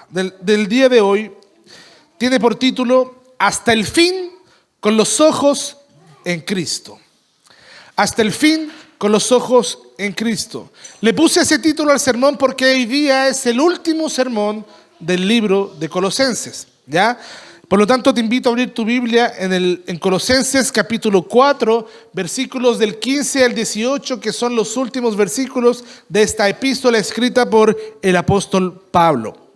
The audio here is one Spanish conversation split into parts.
del día de hoy tiene por título Hasta el fin con los ojos en Cristo. Hasta el fin con los ojos en Cristo. Le puse ese título al sermón porque hoy día es el último sermón del libro de Colosenses, ¿ya? Por lo tanto, te invito a abrir tu Biblia en Colosenses capítulo 4, versículos del 15 al 18, que son los últimos versículos de esta epístola escrita por el apóstol Pablo.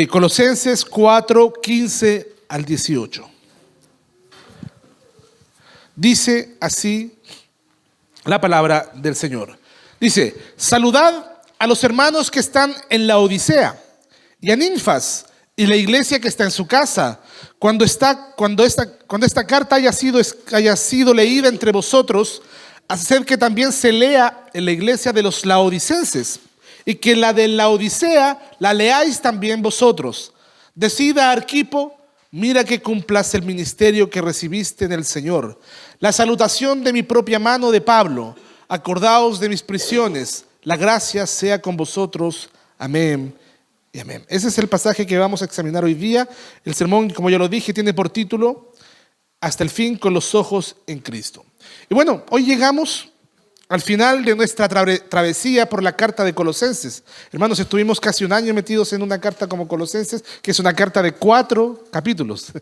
Colosenses 4, 15 al 18. Dice así la palabra del Señor. Dice: saludad a los hermanos que están en la Odisea y a Ninfas y la iglesia que está en su casa. Cuando esta carta haya sido leída entre vosotros, haced que también se lea en la iglesia de los laodicenses, y que la de la Odisea la leáis también vosotros. Decida a Arquipo: mira que cumplas el ministerio que recibiste en el Señor. La salutación de mi propia mano de Pablo. Acordaos de mis prisiones. La gracia sea con vosotros. Amén y amén. Ese es el pasaje que vamos a examinar hoy día. El sermón, como ya lo dije, tiene por título Hasta el fin con los ojos en Cristo. Y bueno, hoy llegamos al final de nuestra travesía por la carta de Colosenses. Hermanos, estuvimos casi un año metidos en una carta como Colosenses, que es una carta de 4 capítulos.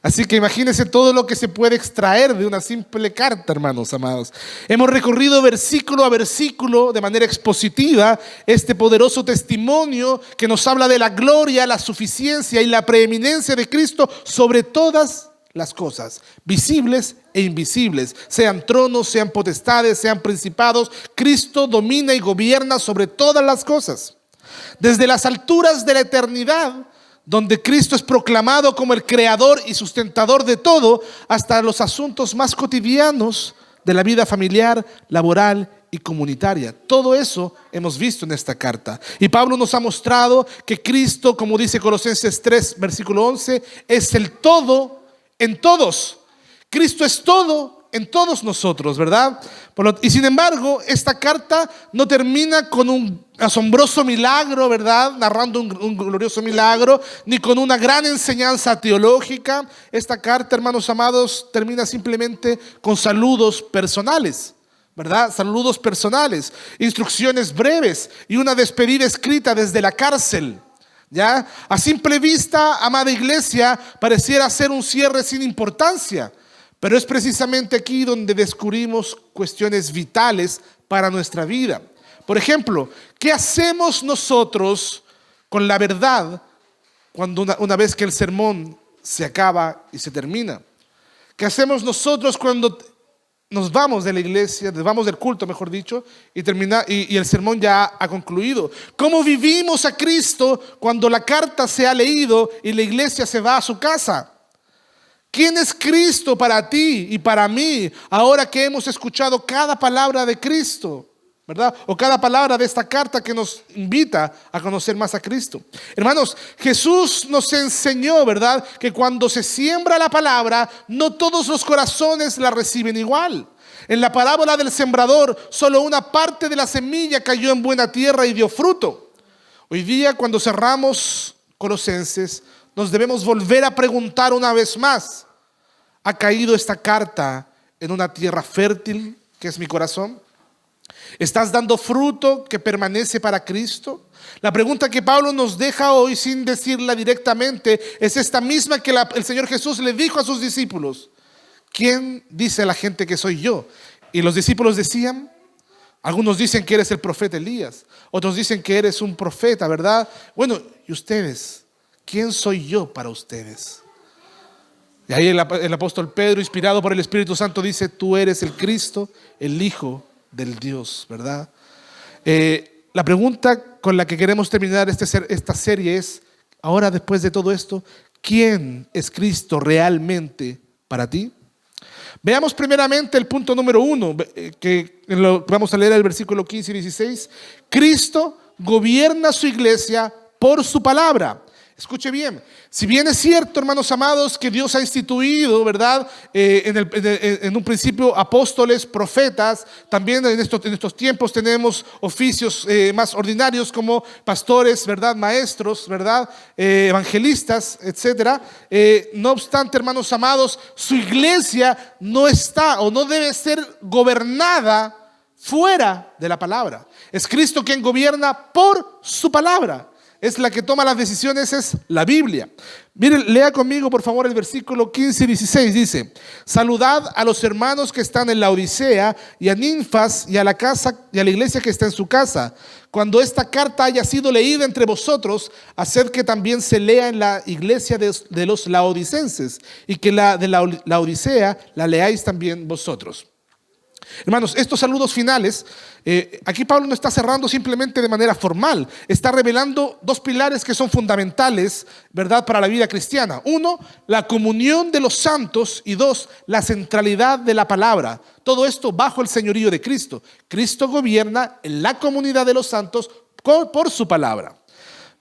Así que imagínense todo lo que se puede extraer de una simple carta, hermanos amados. Hemos recorrido versículo a versículo de manera expositiva este poderoso testimonio que nos habla de la gloria, la suficiencia y la preeminencia de Cristo sobre todas las cosas, visibles e invisibles, sean tronos, sean potestades, sean principados. Cristo domina y gobierna sobre todas las cosas. Desde las alturas de la eternidad, donde Cristo es proclamado como el creador y sustentador de todo, hasta los asuntos más cotidianos de la vida familiar, laboral y comunitaria. Todo eso hemos visto en esta carta. Y Pablo nos ha mostrado que Cristo, como dice Colosenses 3, versículo 11, es el todo en todos. Cristo es todo en todos nosotros, ¿verdad? Y sin embargo, esta carta no termina con un asombroso milagro, ¿verdad? Narrando un glorioso milagro, ni con una gran enseñanza teológica. Esta carta, hermanos amados, termina simplemente con saludos personales, ¿verdad? Saludos personales, instrucciones breves y una despedida escrita desde la cárcel. ¿Ya? A simple vista, amada iglesia, pareciera ser un cierre sin importancia, pero es precisamente aquí donde descubrimos cuestiones vitales para nuestra vida. Por ejemplo, ¿qué hacemos nosotros con la verdad cuando una vez que el sermón se acaba y se termina? ¿Qué hacemos nosotros cuando nos vamos de la iglesia, nos vamos del culto, mejor dicho, y el sermón ya ha concluido? ¿Cómo vivimos a Cristo cuando la carta se ha leído y la iglesia se va a su casa? ¿Quién es Cristo para ti y para mí ahora que hemos escuchado cada palabra de Cristo, ¿verdad? O cada palabra de esta carta que nos invita a conocer más a Cristo. Hermanos, Jesús nos enseñó, ¿verdad?, que cuando se siembra la palabra, no todos los corazones la reciben igual. En la parábola del sembrador, solo una parte de la semilla cayó en buena tierra y dio fruto. Hoy día, cuando cerramos Colosenses, nos debemos volver a preguntar una vez más: ¿ha caído esta carta en una tierra fértil que es mi corazón? ¿Estás dando fruto que permanece para Cristo? La pregunta que Pablo nos deja hoy, sin decirla directamente, es esta misma que el Señor Jesús le dijo a sus discípulos: ¿quién dice la gente que soy yo? Y los discípulos decían, algunos dicen que eres el profeta Elías, otros dicen que eres un profeta, ¿verdad? Bueno, ¿y ustedes? ¿Quién soy yo para ustedes? Y ahí el apóstol Pedro, inspirado por el Espíritu Santo, dice: tú eres el Cristo, el Hijo del Dios, ¿verdad? La pregunta con la que queremos terminar esta serie es: ahora, después de todo esto, ¿quién es Cristo realmente para ti? Veamos primeramente el punto número 1, que vamos a leer el versículo 15 y 16. Cristo gobierna su iglesia por su palabra. escuche bien, si bien es cierto, hermanos amados, que Dios ha instituido, ¿verdad? En un principio apóstoles, profetas, también en estos tiempos tenemos oficios más ordinarios como pastores, ¿verdad? Maestros, ¿verdad? Evangelistas, etcétera. No obstante, hermanos amados, su iglesia no está o no debe ser gobernada fuera de la palabra. Es Cristo quien gobierna por su palabra. Es la que toma las decisiones, es la Biblia. Miren, lea conmigo por favor el versículo 15 y 16. Dice: saludad a los hermanos que están en la Odisea y a Ninfas y a la casa y a la iglesia que está en su casa. Cuando esta carta haya sido leída entre vosotros, haced que también se lea en la iglesia de los laodicenses, y que la de la Odisea la leáis también vosotros. Hermanos, estos saludos finales, aquí Pablo no está cerrando simplemente de manera formal, está revelando dos pilares que son fundamentales, ¿verdad?, para la vida cristiana. Uno, la comunión de los santos, y dos, la centralidad de la palabra. Todo esto bajo el señorío de Cristo. Cristo gobierna en la comunidad de los santos por su palabra.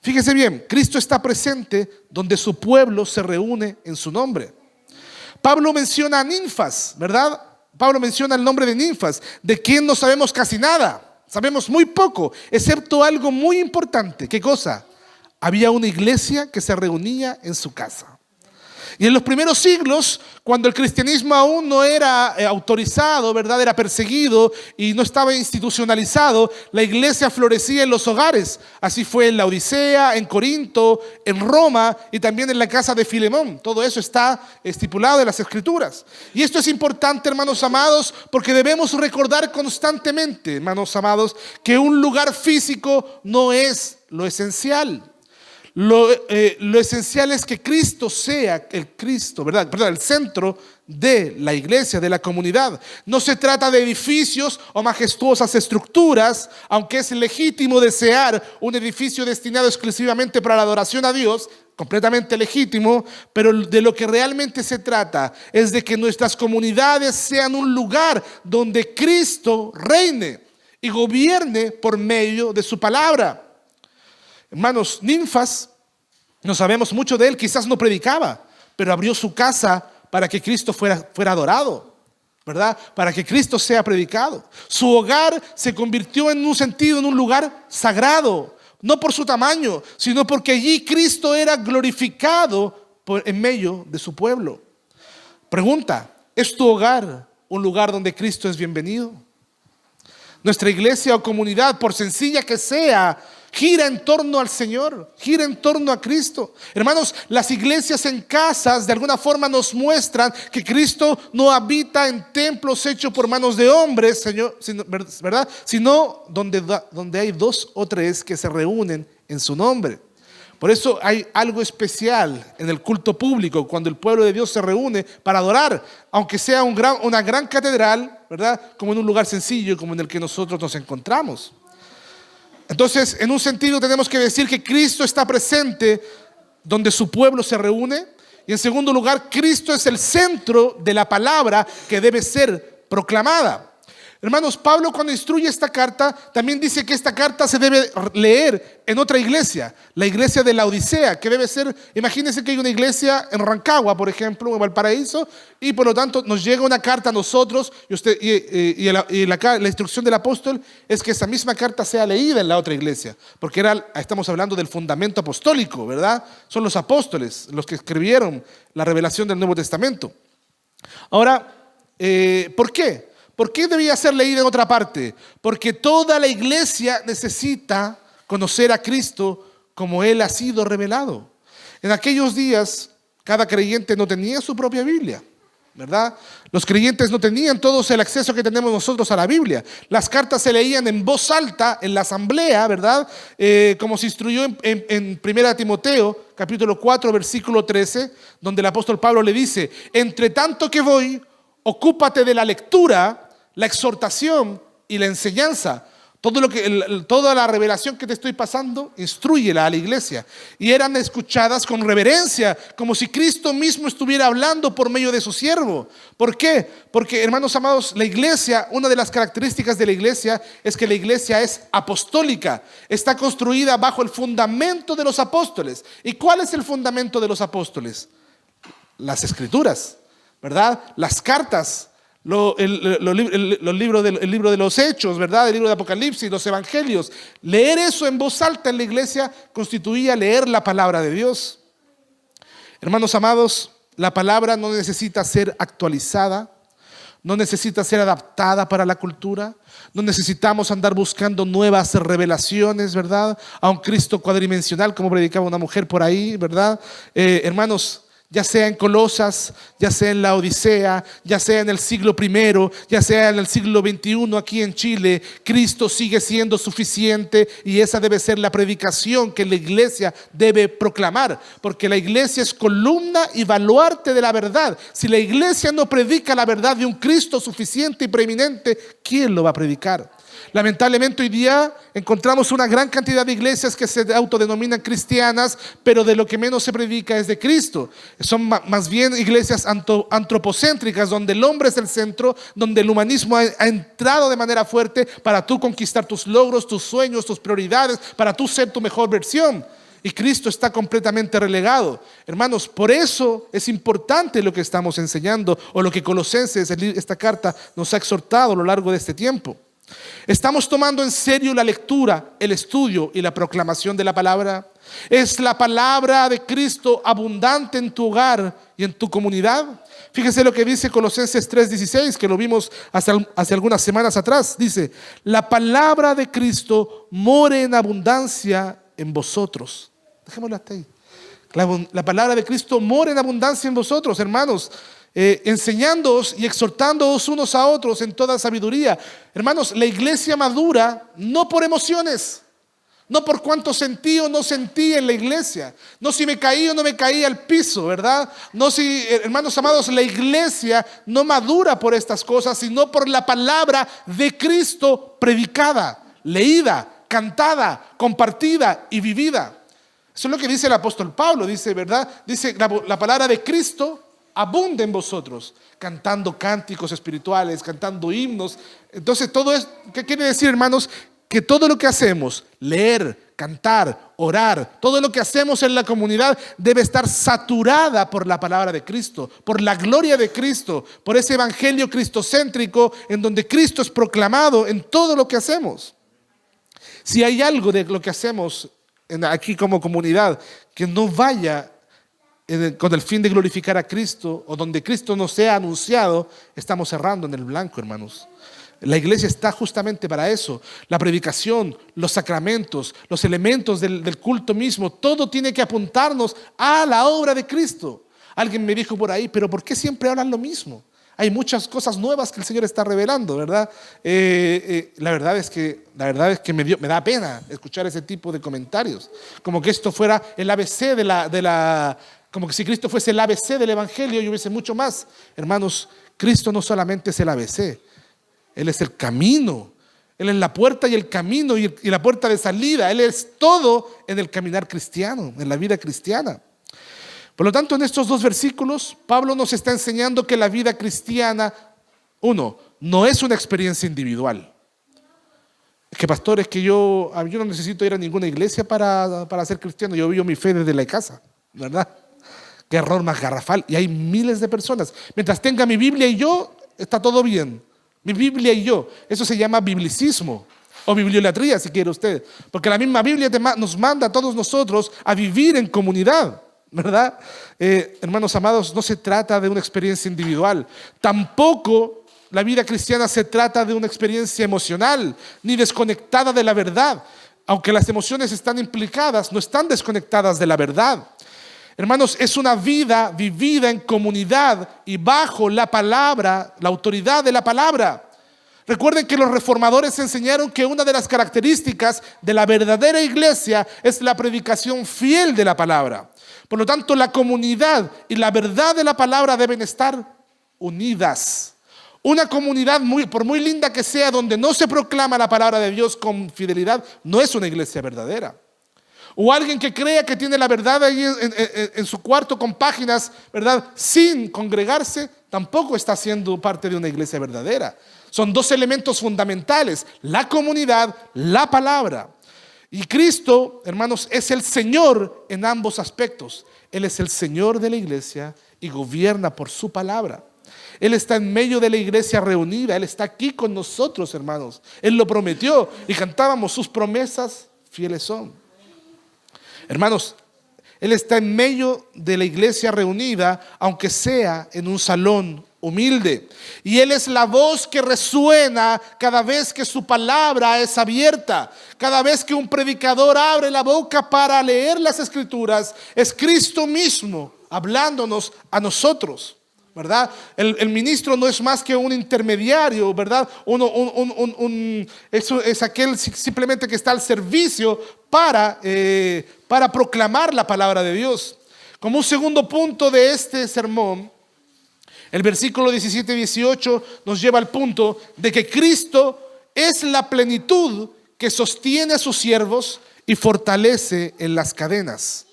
Fíjese bien, Cristo está presente donde su pueblo se reúne en su nombre. Pablo menciona a Ninfas, ¿verdad? Pablo menciona el nombre de Ninfas, de quien no sabemos casi nada. Sabemos muy poco, excepto algo muy importante. ¿Qué cosa? Había una iglesia que se reunía en su casa. Y en los primeros siglos, cuando el cristianismo aún no era autorizado, ¿verdad?, era perseguido y no estaba institucionalizado, la iglesia florecía en los hogares. Así fue en la Odisea, en Corinto, en Roma y también en la casa de Filemón. Todo eso está estipulado en las Escrituras. Y esto es importante, hermanos amados, porque debemos recordar constantemente, hermanos amados, que un lugar físico no es lo esencial. Lo esencial es que Cristo sea el centro de la iglesia, de la comunidad. No se trata de edificios o majestuosas estructuras, aunque es legítimo desear un edificio destinado exclusivamente para la adoración a Dios, completamente legítimo, pero de lo que realmente se trata es de que nuestras comunidades sean un lugar donde Cristo reine y gobierne por medio de su palabra. Hermanos, Ninfas, no sabemos mucho de él, quizás no predicaba, pero abrió su casa para que Cristo fuera adorado, ¿verdad? Para que Cristo sea predicado. Su hogar se convirtió en un sentido, en un lugar sagrado, no por su tamaño, sino porque allí Cristo era glorificado en medio de su pueblo. Pregunta: ¿es tu hogar un lugar donde Cristo es bienvenido? Nuestra iglesia o comunidad, por sencilla que sea, gira en torno al Señor, gira en torno a Cristo. Hermanos, las iglesias en casas de alguna forma nos muestran que Cristo no habita en templos hechos por manos de hombres, ¿verdad?, sino donde hay 2 o 3 que se reúnen en su nombre. Por eso hay algo especial en el culto público, cuando el pueblo de Dios se reúne para adorar, aunque sea una gran catedral, ¿verdad?, como en un lugar sencillo como en el que nosotros nos encontramos. Entonces, en un sentido tenemos que decir que Cristo está presente donde su pueblo se reúne. Y en segundo lugar, Cristo es el centro de la palabra que debe ser proclamada. Hermanos, Pablo, cuando instruye esta carta, también dice que esta carta se debe leer en otra iglesia, la iglesia de la Odisea, que debe ser, imagínense que hay una iglesia en Rancagua, por ejemplo, en Valparaíso, y por lo tanto nos llega una carta a nosotros, y la instrucción del apóstol es que esa misma carta sea leída en la otra iglesia, porque estamos hablando del fundamento apostólico, ¿verdad? Son los apóstoles los que escribieron la revelación del Nuevo Testamento. Ahora, ¿por qué? ¿Por qué debía ser leída en otra parte? Porque toda la iglesia necesita conocer a Cristo como Él ha sido revelado. En aquellos días, cada creyente no tenía su propia Biblia, ¿verdad? Los creyentes no tenían todos el acceso que tenemos nosotros a la Biblia. Las cartas se leían en voz alta en la asamblea, ¿verdad? Como se instruyó en 1 Timoteo, capítulo 4, versículo 13, donde el apóstol Pablo le dice: entre tanto que voy, ocúpate de la lectura, la exhortación y la enseñanza, Toda la revelación que te estoy pasando, instrúyela a la iglesia. Y eran escuchadas con reverencia, como si Cristo mismo estuviera hablando por medio de su siervo. ¿Por qué? Porque, hermanos amados, la iglesia, una de las características de la iglesia es que la iglesia es apostólica. Está construida bajo el fundamento de los apóstoles. ¿Y cuál es el fundamento de los apóstoles? Las escrituras, ¿verdad? Las cartas. El libro de los Hechos, ¿verdad? El libro de Apocalipsis, los evangelios. Leer eso en voz alta en la iglesia constituía leer la palabra de Dios. Hermanos amados, la palabra no necesita ser actualizada, no necesita ser adaptada para la cultura. No necesitamos andar buscando nuevas revelaciones, ¿verdad? A un Cristo cuadridimensional, como predicaba una mujer por ahí, ¿verdad? Hermanos, ya sea en Colosas, ya sea en la Odisea, ya sea en el siglo I, ya sea en el siglo XXI aquí en Chile, Cristo sigue siendo suficiente, y esa debe ser la predicación que la iglesia debe proclamar, porque la iglesia es columna y baluarte de la verdad. Si la iglesia no predica la verdad de un Cristo suficiente y preeminente, ¿quién lo va a predicar? Lamentablemente hoy día encontramos una gran cantidad de iglesias que se autodenominan cristianas, pero de lo que menos se predica es de Cristo. Son más bien iglesias antropocéntricas, donde el hombre es el centro, donde el humanismo ha entrado de manera fuerte para tú conquistar tus logros, tus sueños, tus prioridades, para tú ser tu mejor versión. Y Cristo está completamente relegado. Hermanos, por eso es importante lo que estamos enseñando, o lo que Colosenses, esta carta, nos ha exhortado a lo largo de este tiempo. ¿Estamos tomando en serio la lectura, el estudio y la proclamación de la palabra? ¿Es la palabra de Cristo abundante en tu hogar y en tu comunidad? Fíjese lo que dice Colosenses 3:16, que lo vimos hace algunas semanas atrás. Dice: la palabra de Cristo more en abundancia en vosotros. Dejémoslo hasta ahí. La palabra de Cristo mora en abundancia en vosotros, hermanos, enseñándoos y exhortándoos unos a otros en toda sabiduría. Hermanos, la iglesia madura no por emociones, no por cuánto sentí o no sentí en la iglesia, no si me caí o no me caí al piso, ¿verdad? No si, hermanos amados, la iglesia no madura por estas cosas, sino por la palabra de Cristo predicada, leída, cantada, compartida y vivida. Eso es lo que dice el apóstol Pablo, dice, ¿verdad? Dice: la palabra de Cristo abunda en vosotros, cantando cánticos espirituales, cantando himnos. Entonces, todo es, ¿qué quiere decir, hermanos? Que todo lo que hacemos, leer, cantar, orar, todo lo que hacemos en la comunidad debe estar saturada por la palabra de Cristo, por la gloria de Cristo, por ese evangelio cristocéntrico en donde Cristo es proclamado en todo lo que hacemos. Si hay algo de lo que hacemos aquí como comunidad que no vaya con el fin de glorificar a Cristo, o donde Cristo no sea anunciado, estamos errando en el blanco, hermanos. La iglesia está justamente para eso. La predicación, los sacramentos, los elementos del culto mismo, todo tiene que apuntarnos a la obra de Cristo. Alguien me dijo por ahí: pero ¿por qué siempre hablan lo mismo? Hay muchas cosas nuevas que el Señor está revelando, ¿verdad? La verdad es que me da pena escuchar ese tipo de comentarios, como que esto fuera el ABC como que si Cristo fuese el ABC del evangelio y hubiese mucho más. Hermanos, Cristo no solamente es el ABC, Él es el camino, Él es la puerta y el camino y la puerta de salida. Él es todo en el caminar cristiano, en la vida cristiana. Por lo tanto, en estos dos versículos, Pablo nos está enseñando que la vida cristiana, no es una experiencia individual. Es que, pastor, es que yo no necesito ir a ninguna iglesia para ser cristiano. Yo vivo mi fe desde la casa, ¿verdad? Qué error más garrafal. Y hay miles de personas. Mientras tenga mi Biblia y yo, está todo bien. Mi Biblia y yo. Eso se llama biblicismo o bibliolatría, si quiere usted. Porque la misma Biblia nos manda a todos nosotros a vivir en comunidad, ¿verdad? Hermanos amados, no se trata de una experiencia individual. Tampoco la vida cristiana se trata de una experiencia emocional, ni desconectada de la verdad. Aunque las emociones están implicadas, no están desconectadas de la verdad. Hermanos, es una vida vivida en comunidad y bajo la palabra, la autoridad de la palabra. Recuerden que los reformadores enseñaron que una de las características de la verdadera iglesia es la predicación fiel de la palabra. Por lo tanto, la comunidad y la verdad de la palabra deben estar unidas. Una comunidad, por muy linda que sea, donde no se proclama la palabra de Dios con fidelidad, no es una iglesia verdadera. O alguien que crea que tiene la verdad ahí en su cuarto con páginas, ¿verdad?, sin congregarse, tampoco está siendo parte de una iglesia verdadera. Son dos elementos fundamentales: la comunidad, la palabra. Y Cristo, hermanos, es el Señor en ambos aspectos. Él es el Señor de la iglesia y gobierna por su palabra. Él está en medio de la iglesia reunida. Él está aquí con nosotros, hermanos. Él lo prometió y cantábamos: sus promesas fieles son. Hermanos, Él está en medio de la iglesia reunida, aunque sea en un salón humilde. Y Él es la voz que resuena cada vez que su palabra es abierta. Cada vez que un predicador abre la boca para leer las Escrituras, es Cristo mismo hablándonos a nosotros, ¿verdad? El ministro no es más que un intermediario, ¿verdad? Es aquel simplemente que está al servicio para proclamar la palabra de Dios. Como un segundo punto de este sermón, el versículo 17 y 18 nos lleva al punto de que Cristo es la plenitud que sostiene a sus siervos y fortalece en las cadenas.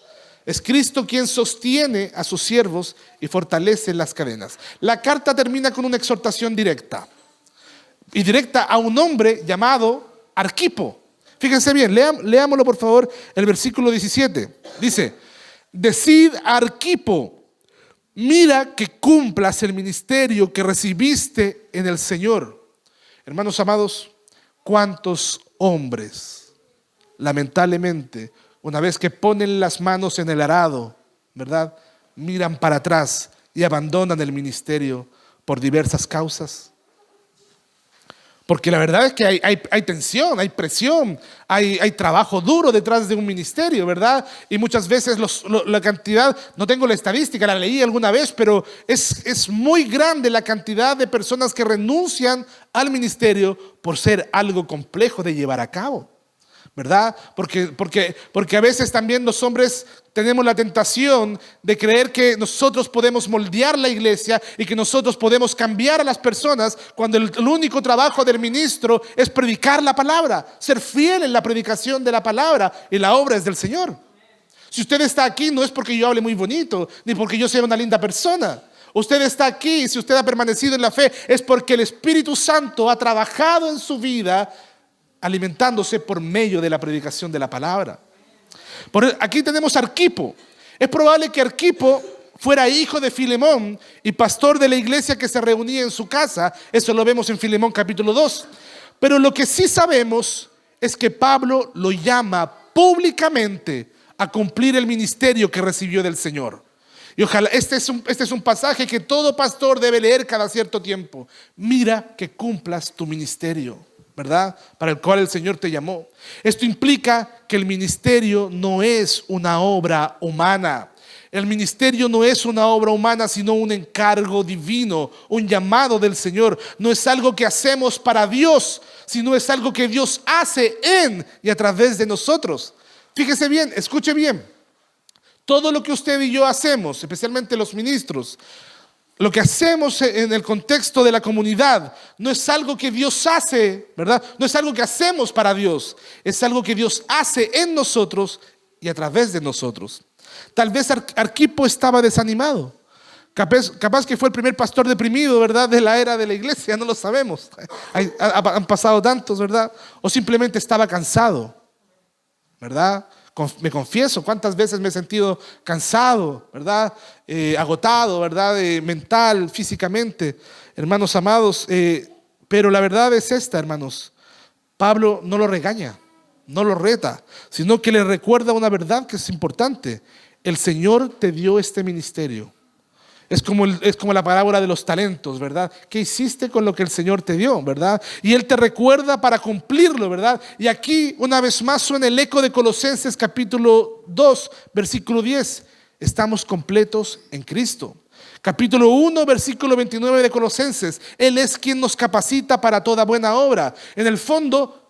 Es Cristo quien sostiene a sus siervos y fortalece las cadenas. La carta termina con una exhortación directa. Y directa a un hombre llamado Arquipo. Fíjense bien, leámoslo por favor, el versículo 17. Dice: decid a Arquipo, mira que cumplas el ministerio que recibiste en el Señor. Hermanos amados, ¿cuántos hombres, lamentablemente, una vez que ponen las manos en el arado, ¿verdad?, miran para atrás y abandonan el ministerio por diversas causas? Porque la verdad es que hay tensión, hay presión, hay trabajo duro detrás de un ministerio, ¿verdad? Y muchas veces la cantidad, no tengo la estadística, la leí alguna vez, pero es muy grande la cantidad de personas que renuncian al ministerio por ser algo complejo de llevar a cabo, ¿verdad? Porque a veces también los hombres tenemos la tentación de creer que nosotros podemos moldear la iglesia y que nosotros podemos cambiar a las personas, cuando el único trabajo del ministro es predicar la palabra, ser fiel en la predicación de la palabra, y la obra es del Señor. Si usted está aquí, no es porque yo hable muy bonito, ni porque yo sea una linda persona. Usted está aquí, si usted ha permanecido en la fe, es porque el Espíritu Santo ha trabajado en su vida, alimentándose por medio de la predicación de la palabra. Aquí tenemos a Arquipo. Es probable que Arquipo fuera hijo de Filemón y pastor de la iglesia que se reunía en su casa. Eso lo vemos en Filemón capítulo 2. Pero lo que sí sabemos es que Pablo lo llama públicamente a cumplir el ministerio que recibió del Señor. Y ojalá, este es un pasaje que todo pastor debe leer cada cierto tiempo. Mira que cumplas tu ministerio, ¿verdad?, para el cual el Señor te llamó. Esto implica que el ministerio no es una obra humana. El ministerio no es una obra humana, sino un encargo divino, un llamado del Señor. No es algo que hacemos para Dios, sino es algo que Dios hace en y a través de nosotros. Fíjese bien, escuche bien. Todo lo que usted y yo hacemos, especialmente los ministros, lo que hacemos en el contexto de la comunidad, no es algo que Dios hace, ¿verdad? No es algo que hacemos para Dios, es algo que Dios hace en nosotros y a través de nosotros. Tal vez Arquipo estaba desanimado. Capaz que fue el primer pastor deprimido, ¿verdad?, de la era de la iglesia, no lo sabemos. Han pasado tantos, ¿verdad? O simplemente estaba cansado, ¿verdad? Me confieso, cuántas veces me he sentido cansado, ¿verdad? Agotado, ¿verdad? Mental, físicamente, hermanos amados. Pero la verdad es esta, hermanos. Pablo no lo regaña, no lo reta, sino que le recuerda una verdad que es importante. El Señor te dio este ministerio. Es como la parábola de los talentos, ¿verdad? ¿Qué hiciste con lo que el Señor te dio, verdad? Y Él te recuerda para cumplirlo, ¿verdad? Y aquí una vez más suena el eco de Colosenses capítulo 2, versículo 10. Estamos completos en Cristo. Capítulo 1, versículo 29 de Colosenses. Él es quien nos capacita para toda buena obra. En el fondo,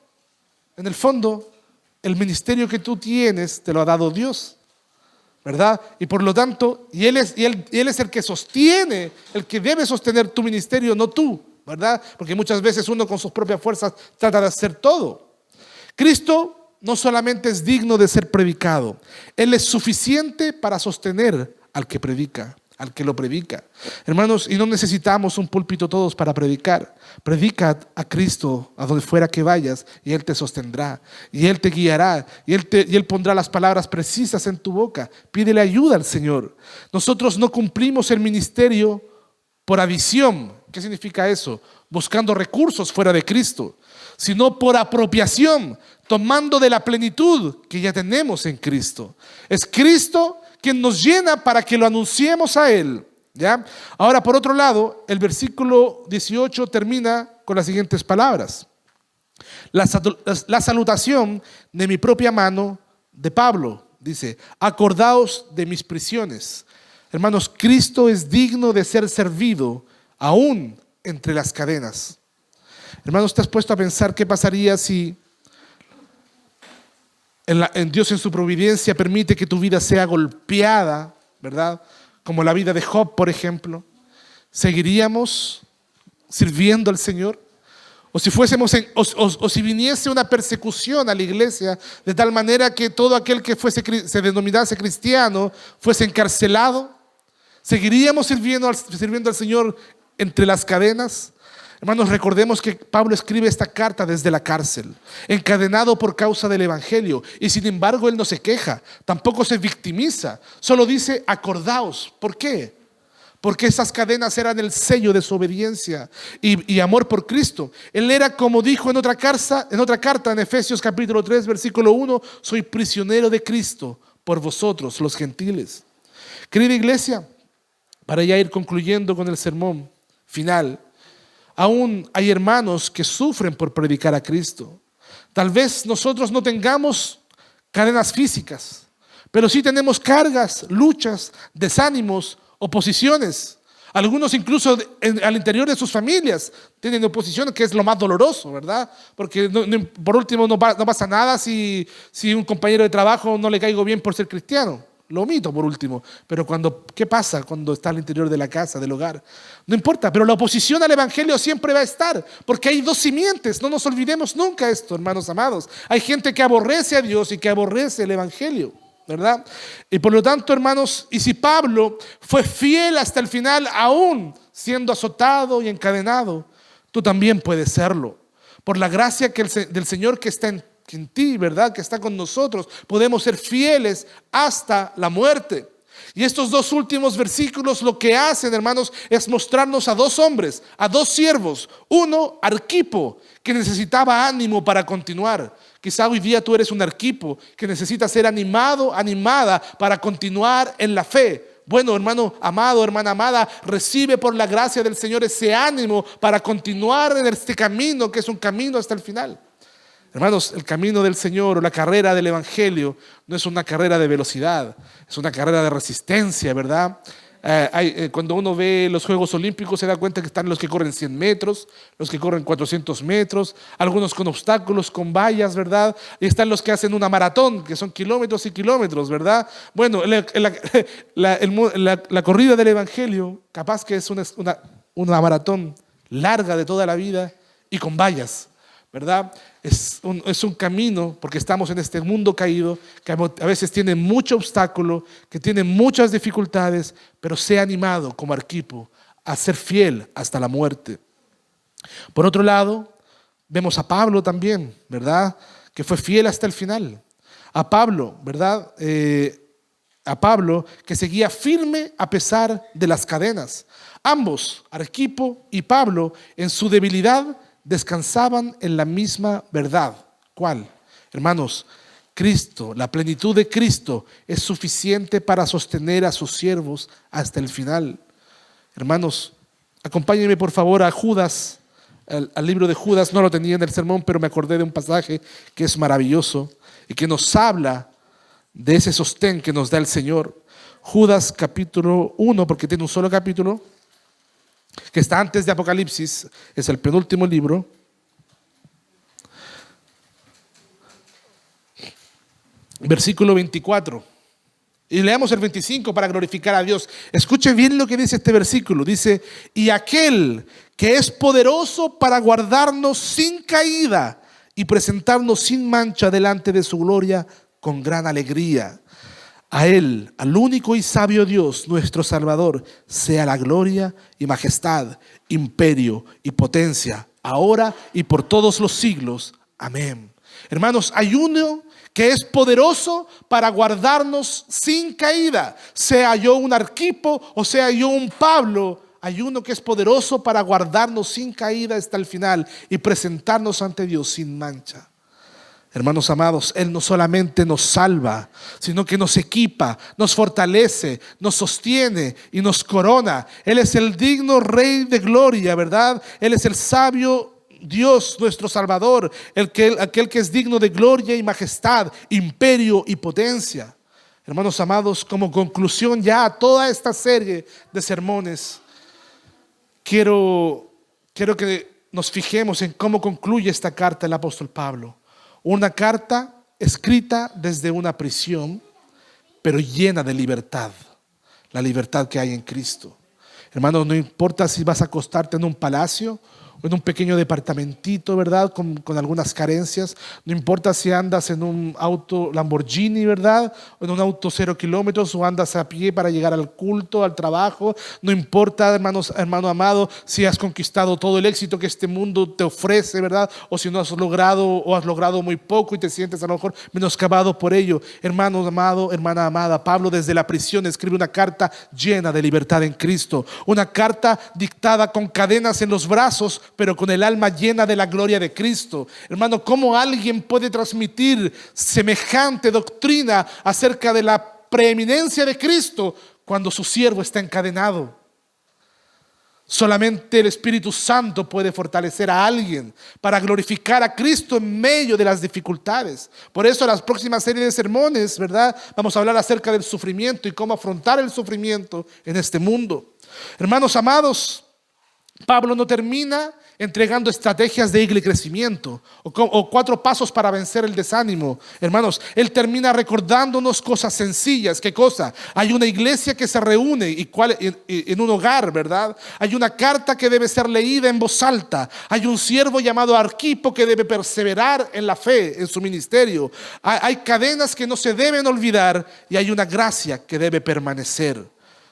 el ministerio que tú tienes te lo ha dado Dios, ¿verdad? Y por lo tanto, Él es el que sostiene, el que debe sostener tu ministerio, no tú, ¿verdad? Porque muchas veces uno con sus propias fuerzas trata de hacer todo. Cristo no solamente es digno de ser predicado, Él es suficiente para sostener al que predica, al que lo predica. Hermanos, y no necesitamos un púlpito todos para predicar. Predica a Cristo a donde fuera que vayas y Él te sostendrá, y Él te guiará, y Él pondrá las palabras precisas en tu boca. Pídele ayuda al Señor. Nosotros no cumplimos el ministerio por adición. ¿Qué significa eso? Buscando recursos fuera de Cristo, sino por apropiación, tomando de la plenitud que ya tenemos en Cristo. Es Cristo quien nos llena para que lo anunciemos a Él, ¿ya? Ahora, por otro lado, el versículo 18 termina con las siguientes palabras: la salutación de mi propia mano de Pablo. Dice: acordaos de mis prisiones. Hermanos, Cristo es digno de ser servido aún entre las cadenas. Hermanos, ¿te has puesto a pensar qué pasaría si en Dios en su providencia permite que tu vida sea golpeada, ¿verdad? Como la vida de Job, por ejemplo? ¿Seguiríamos sirviendo al Señor? O si fuésemos o si viniese una persecución a la iglesia de tal manera que todo aquel que se denominase cristiano fuese encarcelado, ¿seguiríamos sirviendo al Señor entre las cadenas? Hermanos, recordemos que Pablo escribe esta carta desde la cárcel, encadenado por causa del evangelio, y sin embargo él no se queja, tampoco se victimiza, solo dice: acordaos. ¿Por qué? Porque esas cadenas eran el sello de su obediencia y amor por Cristo. Él era, como dijo en otra carta, en Efesios capítulo 3, versículo 1, soy prisionero de Cristo por vosotros, los gentiles. Querida iglesia, para ya ir concluyendo con el sermón final, aún hay hermanos que sufren por predicar a Cristo. Tal vez nosotros no tengamos cadenas físicas, pero sí tenemos cargas, luchas, desánimos, oposiciones. Algunos incluso al interior de sus familias tienen oposición, que es lo más doloroso, ¿verdad? Porque por último no pasa nada si un compañero de trabajo no le caigo bien por ser cristiano. Lo omito por último. Pero ¿qué pasa cuando está al interior de la casa, del hogar? No importa, pero la oposición al evangelio siempre va a estar, porque hay dos simientes. No nos olvidemos nunca esto, hermanos amados. Hay gente que aborrece a Dios y que aborrece el evangelio, ¿verdad? Y por lo tanto, hermanos, y si Pablo fue fiel hasta el final, aún siendo azotado y encadenado, tú también puedes serlo. Por la gracia del Señor que está en ti, ¿verdad? Que está con nosotros, podemos ser fieles hasta la muerte. Y estos dos últimos versículos lo que hacen, hermanos, es mostrarnos a dos hombres, a dos siervos. Uno, Arquipo, que necesitaba ánimo para continuar. Quizá hoy día tú eres un Arquipo que necesita ser animado, animada para continuar en la fe. Bueno, hermano amado, hermana amada, recibe por la gracia del Señor ese ánimo para continuar en este camino, que es un camino hasta el final. Hermanos, el camino del Señor o la carrera del evangelio no es una carrera de velocidad, es una carrera de resistencia, ¿verdad? Cuando uno ve los Juegos Olímpicos se da cuenta que están los que corren 100 metros, los que corren 400 metros, algunos con obstáculos, con vallas, ¿verdad? Y están los que hacen una maratón, que son kilómetros y kilómetros, ¿verdad? Bueno, la corrida del evangelio capaz que es una maratón larga de toda la vida y con vallas, ¿verdad? Es un camino, porque estamos en este mundo caído, que a veces tiene mucho obstáculo, que tiene muchas dificultades, pero sea animado como Arquipo a ser fiel hasta la muerte. Por otro lado, vemos a Pablo también, ¿verdad? Que fue fiel hasta el final. A Pablo, ¿verdad? A Pablo que seguía firme a pesar de las cadenas. Ambos, Arquipo y Pablo, en su debilidad, descansaban en la misma verdad. ¿Cuál? Hermanos, Cristo, la plenitud de Cristo es suficiente para sostener a sus siervos hasta el final. Hermanos, acompáñenme por favor a Judas, al libro de Judas. No lo tenía en el sermón, pero me acordé de un pasaje que es maravilloso y que nos habla de ese sostén que nos da el Señor. Judas capítulo 1, porque tiene un solo capítulo, que está antes de Apocalipsis, es el penúltimo libro. Versículo 24. Y leamos el 25 para glorificar a Dios. Escuche bien lo que dice este versículo. Dice, y aquel que es poderoso para guardarnos sin caída y presentarnos sin mancha delante de su gloria con gran alegría. A Él, al único y sabio Dios, nuestro Salvador, sea la gloria y majestad, imperio y potencia, ahora y por todos los siglos. Amén. Hermanos, hay uno que es poderoso para guardarnos sin caída. Sea yo un Arquipo o sea yo un Pablo, hay uno que es poderoso para guardarnos sin caída hasta el final y presentarnos ante Dios sin mancha. Hermanos amados, Él no solamente nos salva, sino que nos equipa, nos fortalece, nos sostiene y nos corona. Él es el digno Rey de gloria, ¿verdad? Él es el sabio Dios, nuestro Salvador, aquel que es digno de gloria y majestad, imperio y potencia. Hermanos amados, como conclusión ya a toda esta serie de sermones, quiero que nos fijemos en cómo concluye esta carta el apóstol Pablo. Una carta escrita desde una prisión, pero llena de libertad, la libertad que hay en Cristo. Hermanos, no importa si vas a acostarte en un palacio o en un pequeño departamentito, ¿verdad? Con algunas carencias. No importa si andas en un auto Lamborghini, ¿verdad? O en un auto 0 kilómetros, o andas a pie para llegar al culto, al trabajo. No importa, hermano amado, si has conquistado todo el éxito que este mundo te ofrece, ¿verdad? O si no has logrado muy poco y te sientes a lo mejor menoscabado por ello. Hermano amado, hermana amada, Pablo desde la prisión escribe una carta llena de libertad en Cristo. Una carta dictada con cadenas en los brazos, pero con el alma llena de la gloria de Cristo. Hermano, ¿cómo alguien puede transmitir semejante doctrina acerca de la preeminencia de Cristo cuando su siervo está encadenado? Solamente el Espíritu Santo puede fortalecer a alguien para glorificar a Cristo en medio de las dificultades. Por eso en las próximas series de sermones, ¿verdad? Vamos a hablar acerca del sufrimiento y cómo afrontar el sufrimiento en este mundo. Hermanos amados, Pablo no termina entregando estrategias de ira y crecimiento o 4 pasos para vencer el desánimo. Hermanos, él termina recordándonos cosas sencillas. ¿Qué cosa? Hay una iglesia que se reúne en un hogar, ¿verdad? Hay una carta que debe ser leída en voz alta. Hay un siervo llamado Arquipo que debe perseverar en la fe, en su ministerio. Hay cadenas que no se deben olvidar y hay una gracia que debe permanecer.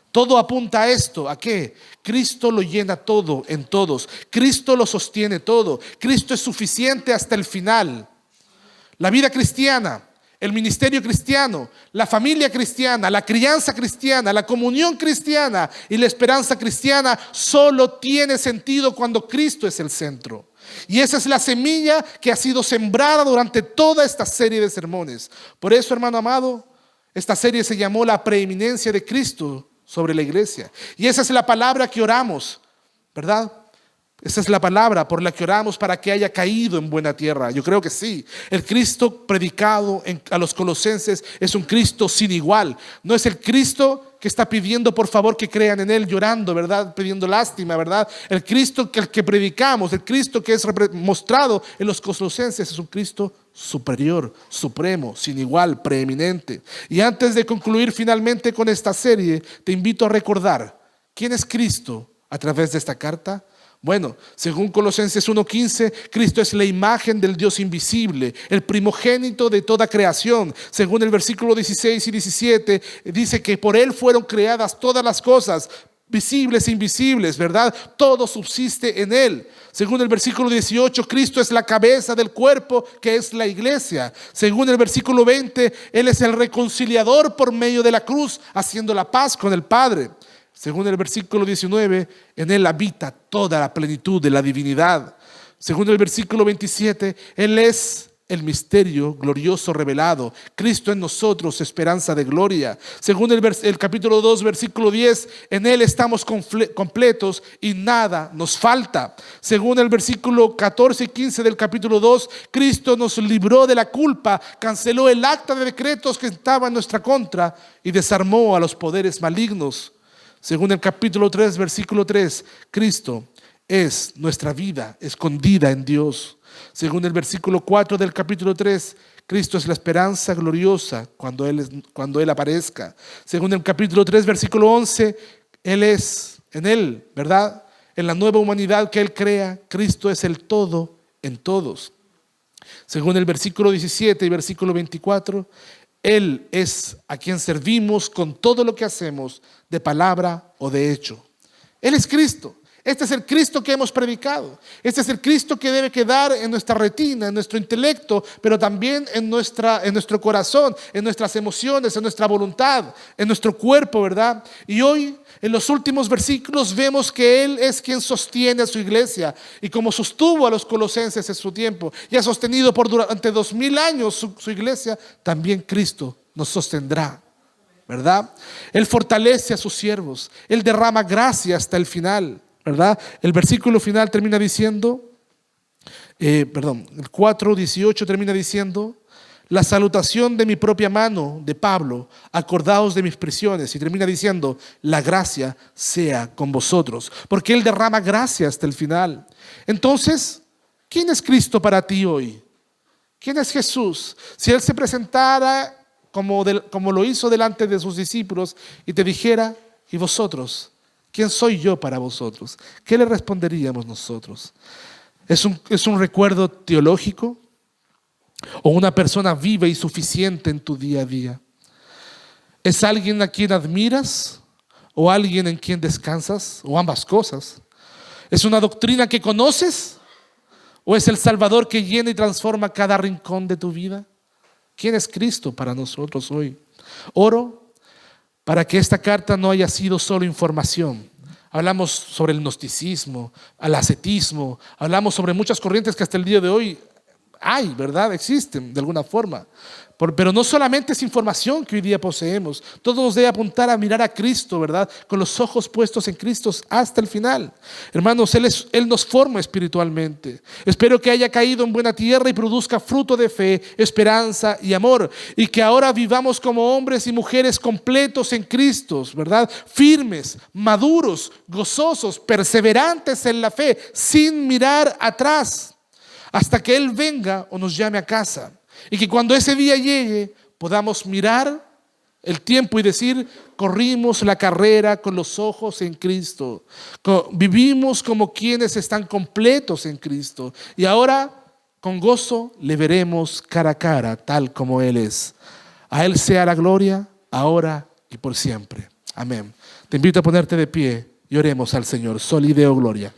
Todo apunta a esto. ¿A qué? Cristo lo llena todo en todos. Cristo lo sostiene todo. Cristo es suficiente hasta el final. La vida cristiana, el ministerio cristiano, la familia cristiana, la crianza cristiana, la comunión cristiana y la esperanza cristiana solo tiene sentido cuando Cristo es el centro. Y esa es la semilla que ha sido sembrada durante toda esta serie de sermones. Por eso, hermano amado, esta serie se llamó La preeminencia de Cristo sobre la iglesia. Y esa es la palabra que oramos, ¿verdad? Esa es la palabra por la que oramos para que haya caído en buena tierra. Yo creo que sí. El Cristo predicado a los colosenses es un Cristo sin igual. No es el Cristo que está pidiendo por favor que crean en Él, llorando, ¿verdad? Pidiendo lástima, ¿verdad? El Cristo que predicamos, el Cristo que es mostrado en los colosenses es un Cristo superior, supremo, sin igual, preeminente. Y antes de concluir finalmente con esta serie, te invito a recordar quién es Cristo a través de esta carta. Bueno, según Colosenses 1:15, Cristo es la imagen del Dios invisible, el primogénito de toda creación. Según el versículo 16 y 17, dice que por Él fueron creadas todas las cosas, visibles e invisibles, ¿verdad? Todo subsiste en Él. Según el versículo 18, Cristo es la cabeza del cuerpo que es la iglesia. Según el versículo 20, Él es el reconciliador por medio de la cruz, haciendo la paz con el Padre. Según el versículo 19, en Él habita toda la plenitud de la divinidad. Según el versículo 27, Él es el misterio glorioso revelado. Cristo en nosotros, esperanza de gloria. Según el capítulo 2, versículo 10, en Él estamos completos y nada nos falta. Según el versículo 14 y 15 del capítulo 2, Cristo nos libró de la culpa, canceló el acta de decretos que estaba en nuestra contra y desarmó a los poderes malignos. Según el capítulo 3, versículo 3, Cristo es nuestra vida escondida en Dios. Según el versículo 4 del capítulo 3, Cristo es la esperanza gloriosa cuando Él aparezca. Según el capítulo 3, versículo 11, Él es, en Él, ¿verdad? En la nueva humanidad que Él crea, Cristo es el todo en todos. Según el versículo 17 y versículo 24, Él es a quien servimos con todo lo que hacemos, de palabra o de hecho. Él es Cristo. Este es el Cristo que hemos predicado. Este es el Cristo que debe quedar en nuestra retina, en nuestro intelecto, pero también en nuestro corazón, en nuestras emociones, en nuestra voluntad, en nuestro cuerpo, ¿verdad? Y hoy, en los últimos versículos, vemos que Él es quien sostiene a su iglesia. Y como sostuvo a los colosenses en su tiempo y ha sostenido durante 2000 años su iglesia, también Cristo nos sostendrá, ¿verdad? Él fortalece a sus siervos. Él derrama gracia hasta el final, ¿verdad? El versículo final termina diciendo, el 4:18 termina diciendo: la salutación de mi propia mano, de Pablo, acordaos de mis prisiones. Y termina diciendo: la gracia sea con vosotros. Porque Él derrama gracia hasta el final. Entonces, ¿quién es Cristo para ti hoy? ¿Quién es Jesús? Si Él se presentara como lo hizo delante de sus discípulos y te dijera: ¿y vosotros? ¿Quién soy yo para vosotros? ¿Qué le responderíamos nosotros? ¿Es un recuerdo teológico? ¿O una persona viva y suficiente en tu día a día? ¿Es alguien a quien admiras? ¿O alguien en quien descansas? ¿O ambas cosas? ¿Es una doctrina que conoces? ¿O es el Salvador que llena y transforma cada rincón de tu vida? ¿Quién es Cristo para nosotros hoy? Oro para que esta carta no haya sido solo información. Hablamos sobre el gnosticismo, el ascetismo, hablamos sobre muchas corrientes que hasta el día de hoy hay, ¿verdad? Existen de alguna forma. Pero no solamente es información que hoy día poseemos. Todo nos debe apuntar a mirar a Cristo, ¿verdad? Con los ojos puestos en Cristo hasta el final. Hermanos, Él nos forma espiritualmente. Espero que haya caído en buena tierra y produzca fruto de fe, esperanza y amor. Y que ahora vivamos como hombres y mujeres completos en Cristo, ¿verdad? Firmes, maduros, gozosos, perseverantes en la fe, sin mirar atrás, hasta que Él venga o nos llame a casa. Y que cuando ese día llegue podamos mirar el tiempo y decir: corrimos la carrera con los ojos en Cristo, vivimos como quienes están completos en Cristo, y ahora con gozo le veremos cara a cara tal como Él es. A Él sea la gloria, ahora y por siempre. Amén. Te invito a ponerte de pie y oremos al Señor. Soli Deo Gloria.